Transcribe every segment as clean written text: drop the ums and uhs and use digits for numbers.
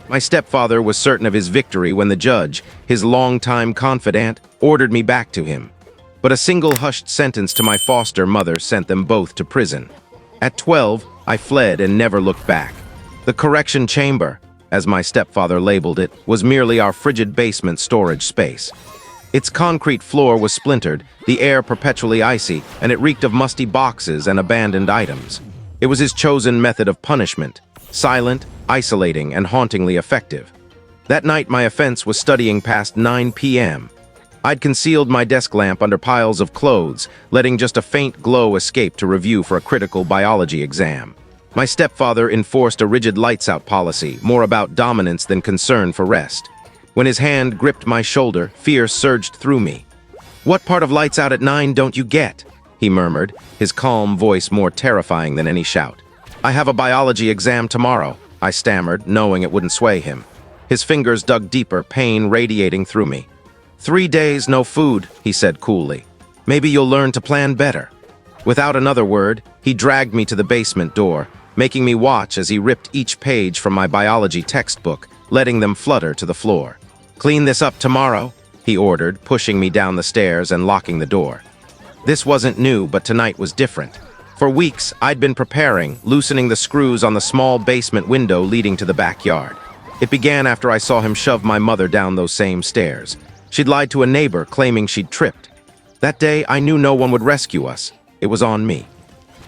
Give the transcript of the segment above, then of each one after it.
My stepfather was certain of his victory when the judge, his longtime confidant, ordered me back to him. But a single hushed sentence to my foster mother sent them both to prison. At 12, I fled and never looked back. The correction chamber, as my stepfather labeled it, was merely our frigid basement storage space. Its concrete floor was splintered, the air perpetually icy, and it reeked of musty boxes and abandoned items. It was his chosen method of punishment, silent, isolating, and hauntingly effective. That night my offense was studying past 9 p.m. I'd concealed my desk lamp under piles of clothes, letting just a faint glow escape to review for a critical biology exam. My stepfather enforced a rigid lights-out policy, more about dominance than concern for rest. When his hand gripped my shoulder, fear surged through me. "What part of lights out at 9 don't you get?" he murmured, his calm voice more terrifying than any shout. "I have a biology exam tomorrow," I stammered, knowing it wouldn't sway him. His fingers dug deeper, pain radiating through me. "3 days, no food," he said coolly. "Maybe you'll learn to plan better." Without another word, he dragged me to the basement door, making me watch as he ripped each page from my biology textbook, letting them flutter to the floor. "Clean this up tomorrow," he ordered, pushing me down the stairs and locking the door. This wasn't new, but tonight was different. For weeks, I'd been preparing, loosening the screws on the small basement window leading to the backyard. It began after I saw him shove my mother down those same stairs. She'd lied to a neighbor, claiming she'd tripped. That day, I knew no one would rescue us. It was on me.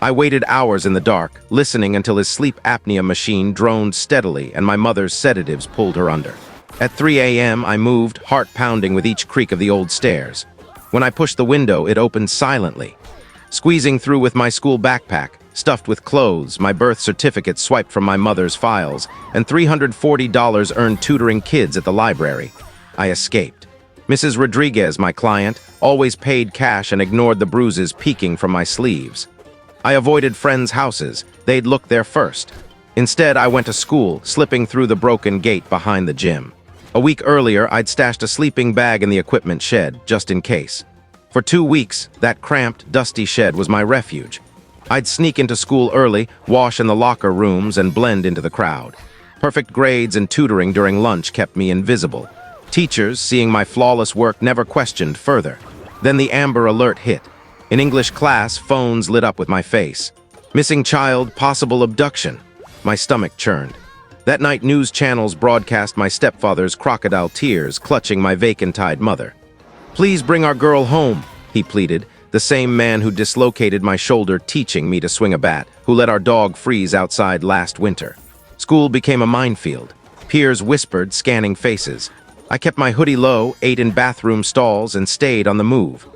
I waited hours in the dark, listening until his sleep apnea machine droned steadily and my mother's sedatives pulled her under. At 3 a.m., I moved, heart pounding with each creak of the old stairs. When I pushed the window, it opened silently. Squeezing through with my school backpack, stuffed with clothes, my birth certificate swiped from my mother's files, and $340 earned tutoring kids at the library, I escaped. Mrs. Rodriguez, my client, always paid cash and ignored the bruises peeking from my sleeves. I avoided friends' houses. They'd look there first. Instead, I went to school, slipping through the broken gate behind the gym. A week earlier, I'd stashed a sleeping bag in the equipment shed, just in case. For 2 weeks, that cramped, dusty shed was my refuge. I'd sneak into school early, wash in the locker rooms, and blend into the crowd. Perfect grades and tutoring during lunch kept me invisible. Teachers, seeing my flawless work, never questioned further. Then the Amber Alert hit. In English class, phones lit up with my face. Missing child, possible abduction. My stomach churned. That night, news channels broadcast my stepfather's crocodile tears clutching my vacant-eyed mother. "Please bring our girl home," he pleaded, the same man who dislocated my shoulder teaching me to swing a bat, who let our dog freeze outside last winter. School became a minefield. Peers whispered, scanning faces. I kept my hoodie low, ate in bathroom stalls, and stayed on the move.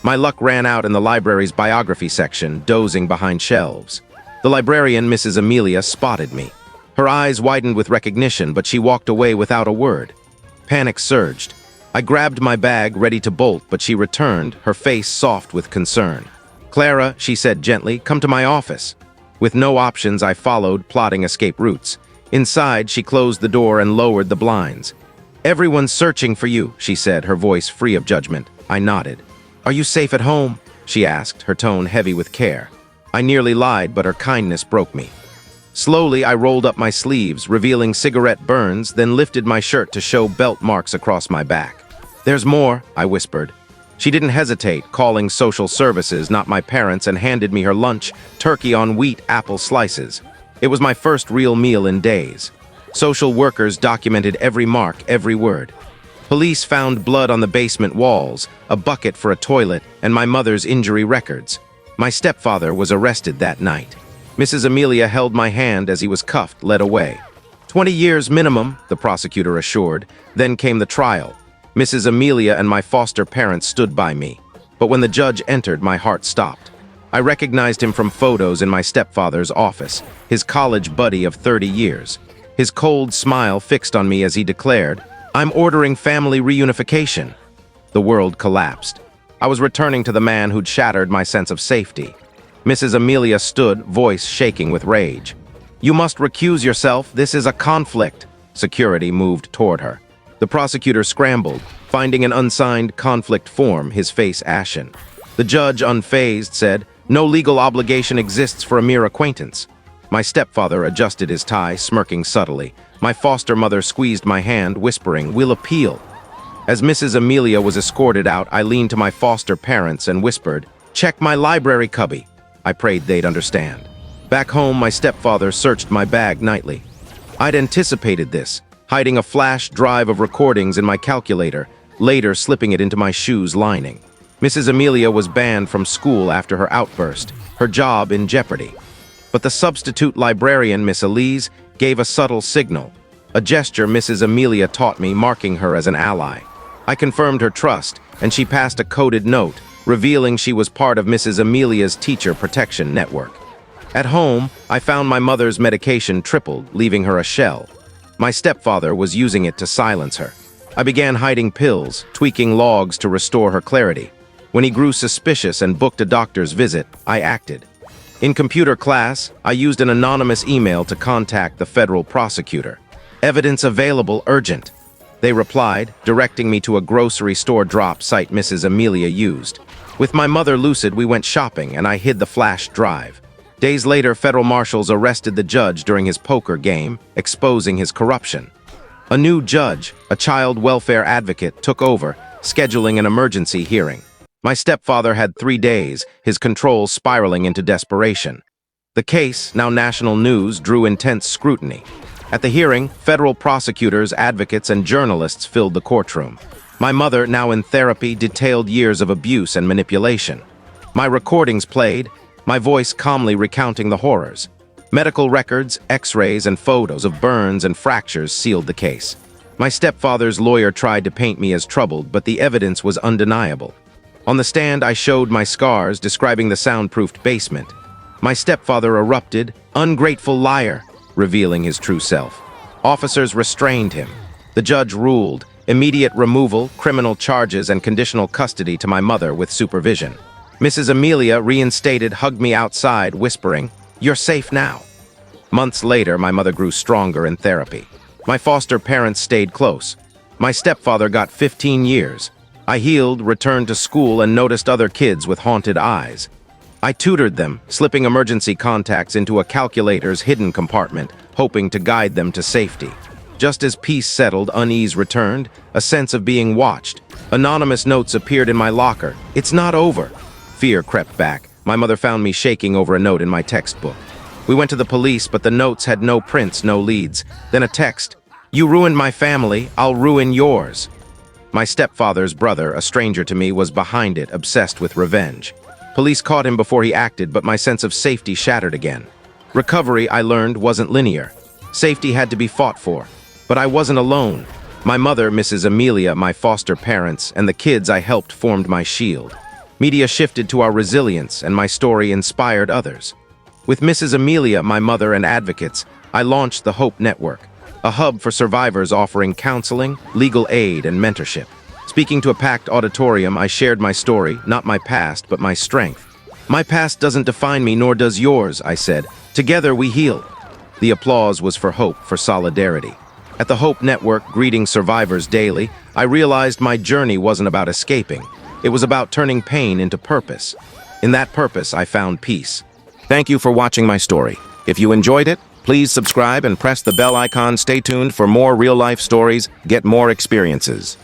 My luck ran out in the library's biography section, dozing behind shelves. The librarian, Mrs. Amelia, spotted me. Her eyes widened with recognition, but she walked away without a word. Panic surged. I grabbed my bag, ready to bolt, but she returned, her face soft with concern. "Clara," she said gently, "come to my office." With no options, I followed, plotting escape routes. Inside, she closed the door and lowered the blinds. "Everyone's searching for you," she said, her voice free of judgment. I nodded. "Are you safe at home?" she asked, her tone heavy with care. I nearly lied, but her kindness broke me. Slowly, I rolled up my sleeves, revealing cigarette burns, then lifted my shirt to show belt marks across my back. "There's more," I whispered. She didn't hesitate, calling social services, not my parents, and handed me her lunch, turkey on wheat apple slices. It was my first real meal in days. Social workers documented every mark, every word. Police found blood on the basement walls, a bucket for a toilet, and my mother's injury records. My stepfather was arrested that night. Mrs. Amelia held my hand as he was cuffed, led away. 20 years minimum, the prosecutor assured. Then came the trial. Mrs. Amelia and my foster parents stood by me. But when the judge entered, my heart stopped. I recognized him from photos in my stepfather's office, his college buddy of 30 years. His cold smile fixed on me as he declared, "I'm ordering family reunification." The world collapsed. I was returning to the man who'd shattered my sense of safety. Mrs. Amelia stood, voice shaking with rage. "You must recuse yourself. This is a conflict." Security moved toward her. The prosecutor scrambled, finding an unsigned conflict form, his face ashen. The judge, unfazed, said, "No legal obligation exists for a mere acquaintance." My stepfather adjusted his tie, smirking subtly. My foster mother squeezed my hand, whispering, "We'll appeal." As Mrs. Amelia was escorted out, I leaned to my foster parents and whispered, "Check my library cubby." I prayed they'd understand. Back home, my stepfather searched my bag nightly. I'd anticipated this, hiding a flash drive of recordings in my calculator, later slipping it into my shoes lining. Mrs. Amelia was banned from school after her outburst, her job in jeopardy. But the substitute librarian, Miss Elise, gave a subtle signal, a gesture Mrs. Amelia taught me, marking her as an ally. I confirmed her trust, and she passed a coded note, revealing she was part of Mrs. Amelia's teacher protection network. At home, I found my mother's medication tripled, leaving her a shell. My stepfather was using it to silence her. I began hiding pills, tweaking logs to restore her clarity. When he grew suspicious and booked a doctor's visit, I acted. In computer class, I used an anonymous email to contact the federal prosecutor. "Evidence available, urgent." They replied, directing me to a grocery store drop site Mrs. Amelia used. With my mother lucid, we went shopping, and I hid the flash drive. Days later, federal marshals arrested the judge during his poker game, exposing his corruption. A new judge, a child welfare advocate, took over, scheduling an emergency hearing. My stepfather had 3 days, his control spiraling into desperation. The case, now national news, drew intense scrutiny. At the hearing, federal prosecutors, advocates, and journalists filled the courtroom. My mother, now in therapy, detailed years of abuse and manipulation. My recordings played, my voice calmly recounting the horrors. Medical records, x-rays, and photos of burns and fractures sealed the case. My stepfather's lawyer tried to paint me as troubled, but the evidence was undeniable. On the stand, I showed my scars, describing the soundproofed basement. My stepfather erupted, "Ungrateful liar," revealing his true self. Officers restrained him. The judge ruled, immediate removal, criminal charges, and conditional custody to my mother with supervision. Mrs. Amelia, reinstated, hugged me outside, whispering, "You're safe now." Months later, my mother grew stronger in therapy. My foster parents stayed close. My stepfather got 15 years. I healed, returned to school, and noticed other kids with haunted eyes. I tutored them, slipping emergency contacts into a calculator's hidden compartment, hoping to guide them to safety. Just as peace settled, unease returned, a sense of being watched. Anonymous notes appeared in my locker. "It's not over." Fear crept back. My mother found me shaking over a note in my textbook. We went to the police, but the notes had no prints, no leads. Then a text, "You ruined my family, I'll ruin yours." My stepfather's brother, a stranger to me, was behind it, obsessed with revenge. Police caught him before he acted, but my sense of safety shattered again. Recovery, I learned, wasn't linear. Safety had to be fought for. But I wasn't alone. My mother, Mrs. Amelia, my foster parents, and the kids I helped formed my shield. Media shifted to our resilience, and my story inspired others. With Mrs. Amelia, my mother, and advocates, I launched the Hope Network, a hub for survivors offering counseling, legal aid, and mentorship. Speaking to a packed auditorium, I shared my story, not my past, but my strength. "My past doesn't define me, nor does yours," I said. "Together we heal." The applause was for hope, for solidarity. At the Hope Network, greeting survivors daily, I realized my journey wasn't about escaping. It was about turning pain into purpose. In that purpose, I found peace. Thank you for watching my story. If you enjoyed it, please subscribe and press the bell icon. Stay tuned for more real-life stories, get more experiences.